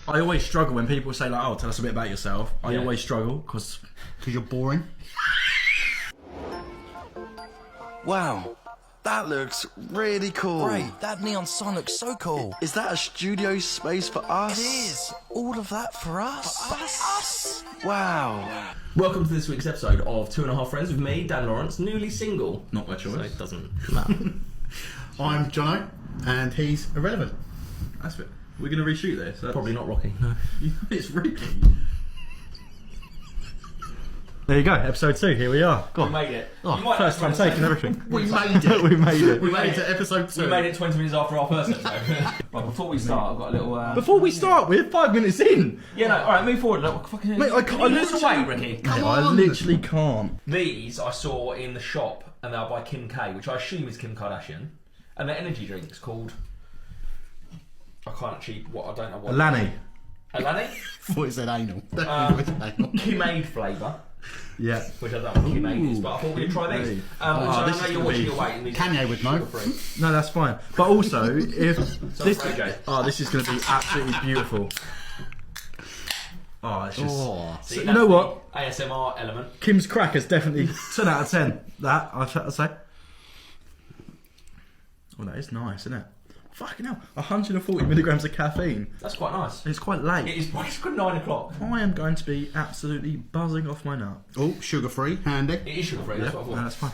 I always struggle when people say like, "Oh, tell us a bit about yourself." I always struggle because you're boring. Wow, that looks really cool. Great, that neon sign looks so cool. Is that a studio space for us? It is. All of that for us. For us? Wow. Welcome to this week's episode of Two and a Half Friends with me, Dan Lawrence, newly single. Not my choice. So it doesn't matter. I'm Jono, and he's irrelevant. that's it. We're gonna reshoot this. Probably not Rocky. No. It's Ricky. There you go, episode 2. Here we are. We made it. Oh, first time taking everything. We made it. We made it. We made it to episode 2. We made it 20 minutes after our first episode. Right, before we start, I've got a little. Before we start, we're 5 minutes in. Yeah, no. All right, move forward. Look, fucking. Mate, I can't. Can you lose away, Ricky. Mate, I literally can't. These I saw in the shop, and they're by Kim K, which I assume is Kim Kardashian, and they're energy drinks called. I can't actually. I don't know what. Alani. Alani? Thought it said anal. Definitely said anal. Kimade flavour. Yeah. Which I don't know what Kimade is, but I thought we'd try these. So I this know is you're gonna watching be- your weight. And these Kanye would know. sugar-free. No, that's fine. But also, if this, okay. this is going to be absolutely beautiful. Oh, it's just. Oh. See, So, you that's know the what? ASMR element. Kim's crack is definitely 10 out of 10. That I'd say. Oh, that is nice, isn't it? Fucking hell, 140 milligrams of caffeine. That's quite nice. It's quite late. It is. It's good 9 o'clock. I am going to be absolutely buzzing off my nut. Oh, sugar-free, handy. It is sugar-free. That's what I thought. No, that's fine.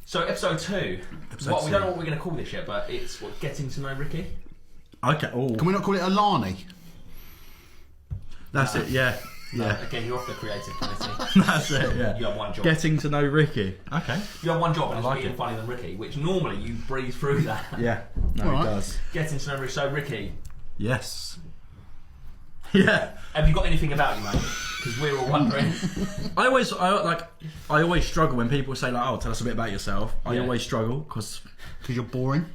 So episode 2. Episode We 2. don't know what we're going to call this yet, but it's getting to know Ricky. Okay. Oh, Can we not call it Alani? that's it. Yeah. Yeah. Again, you're off the creative committee. That's it. Yeah. You have one job. Getting to know Ricky. Okay. You have one job, and it's like being it. funnier than Ricky, which normally you breeze through that. Yeah. No, Alright. he does. Getting to know Ricky. So Ricky, Yes. Yeah. have you got anything about you, mate? Because we're all wondering. I always struggle when people say like, "Oh, tell us a bit about yourself." I Yeah. always struggle because Because you're boring.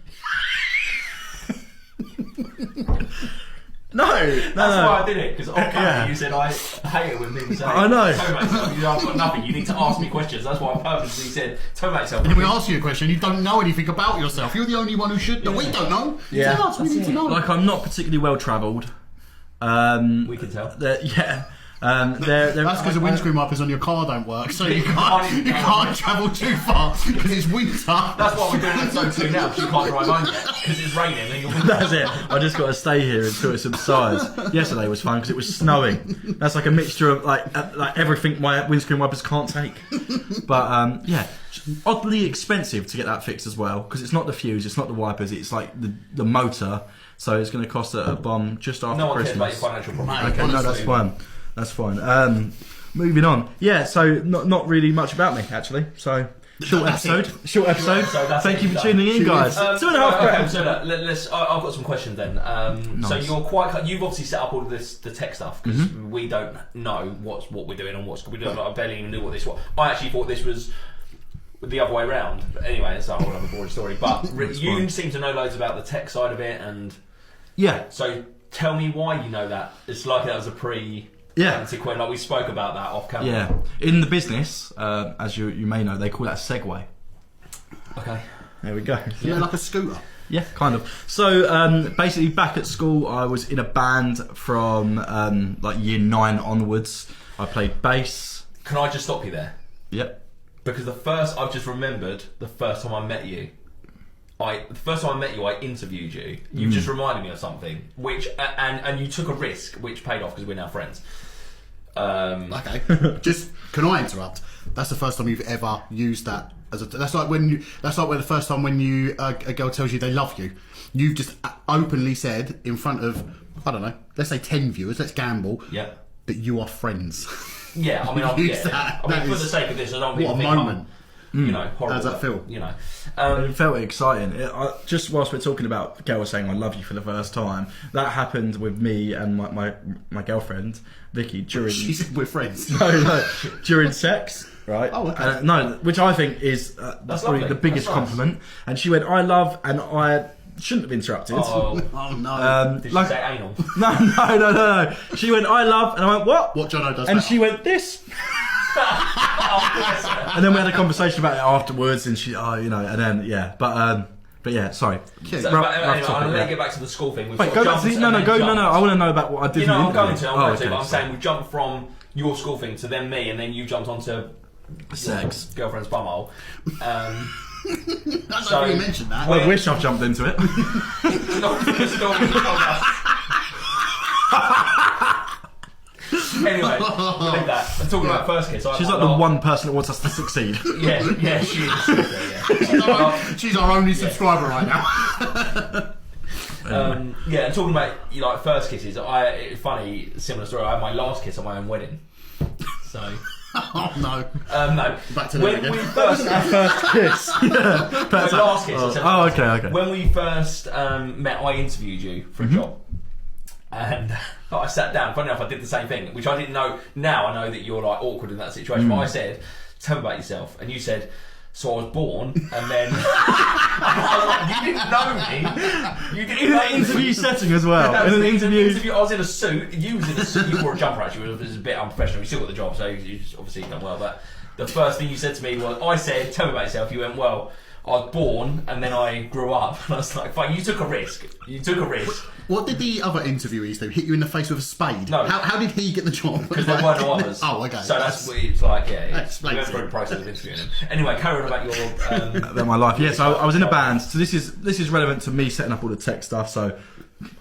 That's why I did it, because on camera Yeah. you said I hate it when people say, I know. "Tell me about yourself." You know, I've got nothing. You need to ask me questions. That's why I purposely said, "Tell me about yourself." And then we ask you a question, you don't know anything about yourself. You're the only one who should. We don't know. Yeah. Tell us, we need to know. like I'm not particularly well travelled. We can tell. Yeah. That's because the windscreen wipers on your car don't work, so you can't travel too far because it's winter. That's why we're doing episode 2 now, because you can't drive home yet, because it's raining and you're... That's it. I just got to stay here until it subsides. Yesterday was fun because it was snowing. That's like a mixture of like everything my windscreen wipers can't take. But yeah, oddly expensive to get that fixed as well, because it's not the fuse, it's not the wipers, it's like the motor. So it's going to cost a bomb just after No one cares about Christmas. your financial problems. Okay, no, that's fine. That's fine. Moving on. Yeah, so not really much about me actually. So short episode. Thank you for tuning in, guys. 2.5 Okay, grams. so look, I've got some questions then. So Nice. you've obviously set up all of the tech stuff, because we don't know what we're doing and what's we don't. I barely even knew what this was. I actually thought this was the other way around. But anyway, it's a whole other boring story. But you seem to know loads about the tech side of it, and Yeah. so tell me why you know that. It's like that was a consequence, like we spoke about that off camera. Yeah. In the business, as you may know, they call that a Segway. Okay. There we go. Isn't it like a scooter? Yeah, kind of. So basically, back at school, I was in a band from like year 9 onwards. I played bass. Can I just stop you there? Yep. Because I've just remembered the first time I met you. I interviewed you. You've just reminded me of something, which and you took a risk, which paid off because we're now friends. Okay. Just can I interrupt? That's the first time you've ever used that as a. That's like the first time when a girl tells you they love you. You've just openly said in front of, I don't know, let's say 10 viewers. Let's gamble. Yeah. That you are friends. Yeah. I mean, Use that. for the sake of this, I don't What a think moment. You know, horrible. How does that feel? You know. It felt exciting. Just whilst we're talking about girl saying I love you for the first time, that happened with me and my girlfriend Vicky during. She said we're friends. No, during sex, right? Oh, okay. No, which I think is that's probably lovely. the biggest That's nice. compliment. And she went, "I love," and I shouldn't have interrupted. Oh, Oh no. did you say anal? No. She went, "I love," and I went, "What?" What Jono does And better. she went, "This." And then we had a conversation about it afterwards, and she, and then but But yeah, sorry. Okay. So, Rough- but rough anyway, topic, I'm going yeah. to get back to the school thing. We've Wait, sort go of back jumped to no, and then no. jumped. I want to know about what I did. You know, in the I'm going interview. to. I'm going to. okay, But I'm sorry. saying we jumped from your school thing to then me, and then you jumped onto Sex. your girlfriend's bumhole. I So- don't you mentioned that. I wish I've jumped into it. Not for the story you told us. Anyway, we'll leave that. I'm talking about first kiss. She's like the one person that wants us to succeed. Yeah, she is. She's our only subscriber right now. Yeah, and talking about like first kisses, it's funny, similar story. I had my last kiss at my own wedding. So. Oh no. No. Back to when that we again. first First kiss. my last kiss. I said Oh, first okay, kiss. okay. When we first met, I interviewed you for a job, and I sat down. Funny enough, I did the same thing, which I didn't know. Now I know that you're like awkward in that situation. But I said, "Tell me about yourself," and you said, "So I was born," and then I was like, "You didn't know me. You didn't In know an me." interview setting as well. In an interview. I was in a suit. You was in a suit. You wore a jumper actually. It was a bit unprofessional. You still got the job, so you obviously done well. But the first thing you said to me was, I said, "Tell me about yourself." You went, "Well, I was born and then I grew up." And I was like, "Fine, you took a risk. You took a risk." What did the other interviewees do? Hit you in the face with a spade? No. How did he get the job? Because there weren't no others. Oh, okay. So that's what it's like. Yeah, That it's, we explains went through it. the process of interviewing him. Anyway, carry on about your. About my life. Yes, I was in a band. So this is relevant to me setting up all the tech stuff. So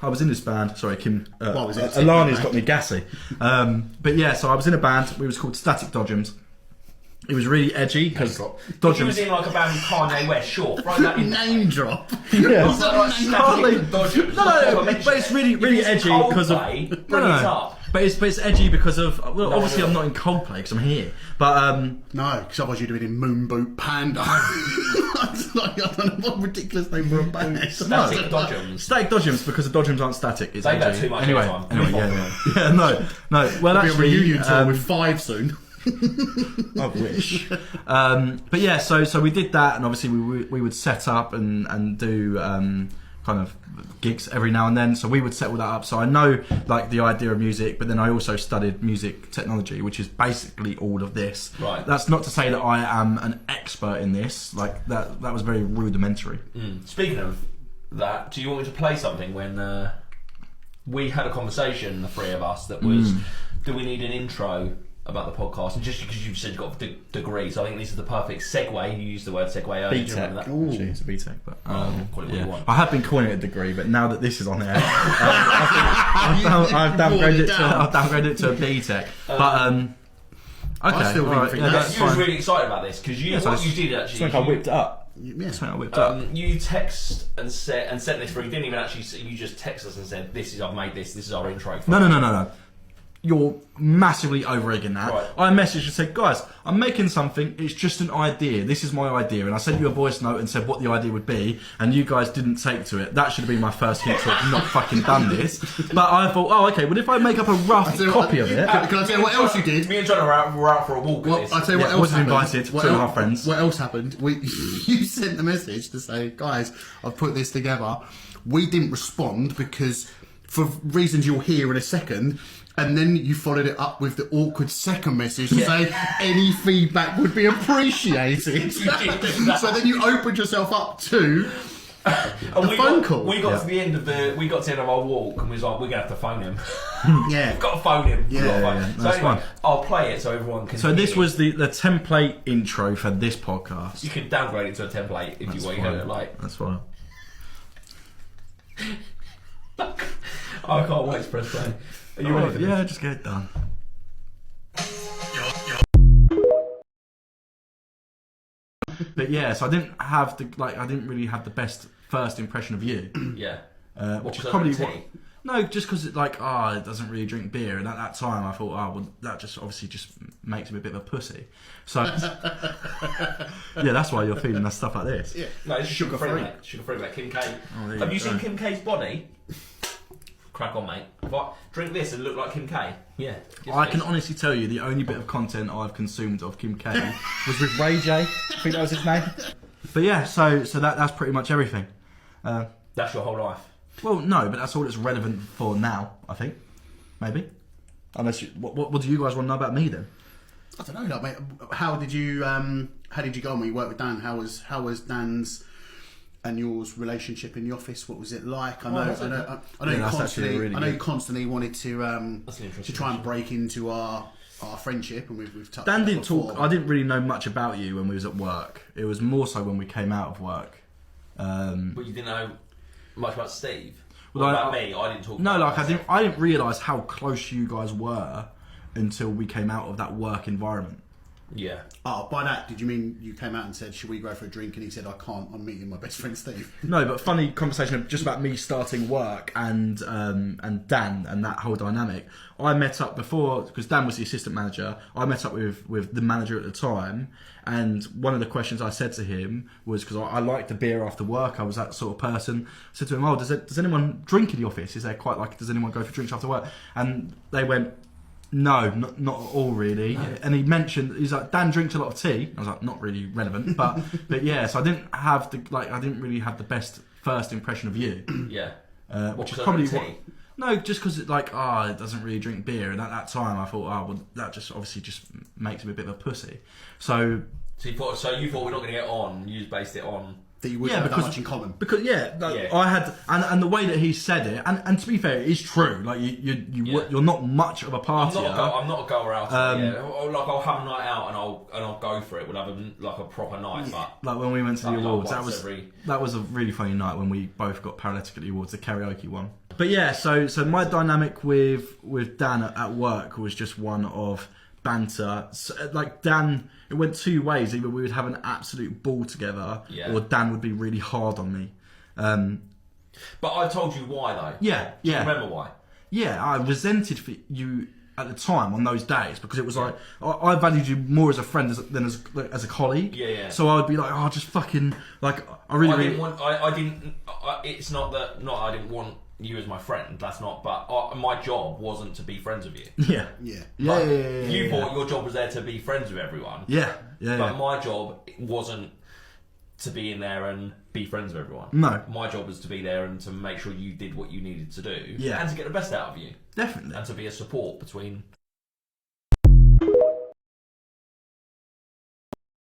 I was in this band. Sorry, Kim. What was it? Alani's got me gassy. But yeah, so I was in a band. We was called Static Dodgems. It was really edgy because He was Dodgems. in like a band with Kanye West. Sure, throw that in. Name drop. Yeah. It's like Hardly- Static Dodgers. No, but it's really edgy because of. Bring it up. But it's edgy because of. Well, obviously I'm not in Coldplay because I'm here. But No, because otherwise you'd have been in Moon Boot Panda. It's like, I don't know what ridiculous name for a band. Static Dodgems. Static Dodgems because the Dodgems aren't static. It's They've had edgy. too much anyway, airtime. anyway, yeah. No. Well, Be a actually, reunion tour with 5 soon. I wish. But yeah, so we did that, and obviously we would set up and do kind of gigs every now and then. So we would set all that up. So I know like the idea of music, but then I also studied music technology, which is basically all of this. Right. That's not to say that I am an expert in this. Like that was very rudimentary. Speaking of that, do you want me to play something when we had a conversation, the three of us, that was, do we need an intro about the podcast? And just because you said you got a degree, so I think this is the perfect segue. You used the word segue earlier. Do you remember that? Actually, it's a BTEC, but Call it what you want. I have been calling it a degree, but now that this is on air, I've downgraded it to a BTEC. But okay, still all right, think yeah, that's that's You was fine. really excited about this because you, so what it's- you did actually. Something I whipped it up. Yeah. Something I whipped up. You text and sent this through. You didn't even actually. You just text us and said, I've made this. This is our intro." For No. You're massively over-egging that. Right. I messaged and said, guys, I'm making something, it's just an idea. This is my idea. And I sent you a voice note and said what the idea would be, and you guys didn't take to it. That should have been my first hint to have not fucking done this. But I thought, oh, okay, well, if I make up a rough tell you copy what- of it... Can I tell you what else you did? Me and John were out for a walk. Well, with I'll this. tell you what Yeah, else wasn't happened. invited, What 2.5 else- friends. What else happened? You sent a message to say, guys, I've put this together. We didn't respond because, for reasons you'll hear in a second, and then you followed it up with the awkward second message to say any feedback would be appreciated. So then you opened yourself up to And the phone call. We got to the end of our walk and we was like, we're gonna have to phone him. Yeah. We've got to phone him. We've got to phone him. So That's anyway, fine. I'll play it so everyone can. So this hear. was the template intro for this podcast. You can downgrade it to a template if you want. You know, like That's fine. I can't wait to press play. Are you ready for this? Yeah, just get it done. But yeah, so I didn't really have the best first impression of you, Yeah. which is was probably over what. tea? No, just because it doesn't really drink beer, and at that time I thought, well, that just obviously just makes him a bit of a pussy. So yeah, that's why you're feeling that stuff like this. Yeah. No, it's sugar free, mate. Sugar free, mate. Kim K. there you Have you go. seen Kim K's body? Crack on, mate. If I drink this and look like Kim K. Yeah. Yes, I can please. honestly tell you the only bit of content I've consumed of Kim K was with Ray J. I think that was his name. But yeah, so that's pretty much everything. That's your whole life. Well, no, but that's all that's relevant for now, I think. Maybe. Unless what do you guys want to know about me then? I don't know, like, mate. How did you go on when you worked with Dan? How was Dan's and yours relationship in the office? What was it like? I know Yeah, that's actually really you good. constantly wanted to That's an interesting to try and break into our friendship, and we've touched. Dan on that didn't before. talk. I didn't really know much about you when we was at work. It was more so when we came out of work. But you didn't know much about Steve. Well, What about me? I didn't talk. No, about like myself. I didn't realise how close you guys were until we came out of that work environment. Yeah. Oh, by that, did you mean you came out and said, "Should we go for a drink?" And he said, "I can't. I'm meeting my best friend Steve." No, but funny conversation just about me starting work and Dan and that whole dynamic. I met up before because Dan was the assistant manager. I met up with the manager at the time, and one of the questions I said to him was because I liked the beer after work. I was that sort of person. I said to him, "Oh, does anyone drink in the office? Is there quite like does anyone go for drinks after work?" And they went, "No, not at all really." No. And he mentioned he's like, "Dan drinks a lot of tea." I was like, "Not really relevant," but yeah. So I didn't really have the best first impression of you. Yeah. Which is What, probably tea? what. No, just because it it doesn't really drink beer, and at that time I thought, well, that just obviously just makes him a bit of a pussy. So So you thought we're not going to get on. You just based it on. That you wouldn't have that much in common. Because I had and the way that he said it, and to be fair, it is true. Like you're not much of a partier. I'm not a goer out. Like I'll have a night out and I'll go for it. We'll have a proper night. But like when we went to the like awards, once that was a really funny night when we both got paralytic at the awards, the karaoke one. But yeah, so my dynamic with Dan at work was just one of banter. So, like Dan, it went two ways. Either we would have an absolute ball together, or Dan would be really hard on me. But I told you why though. Yeah, Do you yeah. remember why? Yeah, I resented for you at the time on those days because it was like I valued you more as a friend than as a colleague. Yeah, yeah. So I would be like, oh, just fucking like I really. I didn't want. It's not that. Not I didn't want you as my friend. That's not. But my job wasn't to be friends with you. Yeah. Yeah. You thought your job was there to be friends with everyone. Yeah. But my job wasn't to be in there and be friends with everyone. No. My job was to be there and to make sure you did what you needed to do. Yeah. And to get the best out of you. Definitely. And to be a support between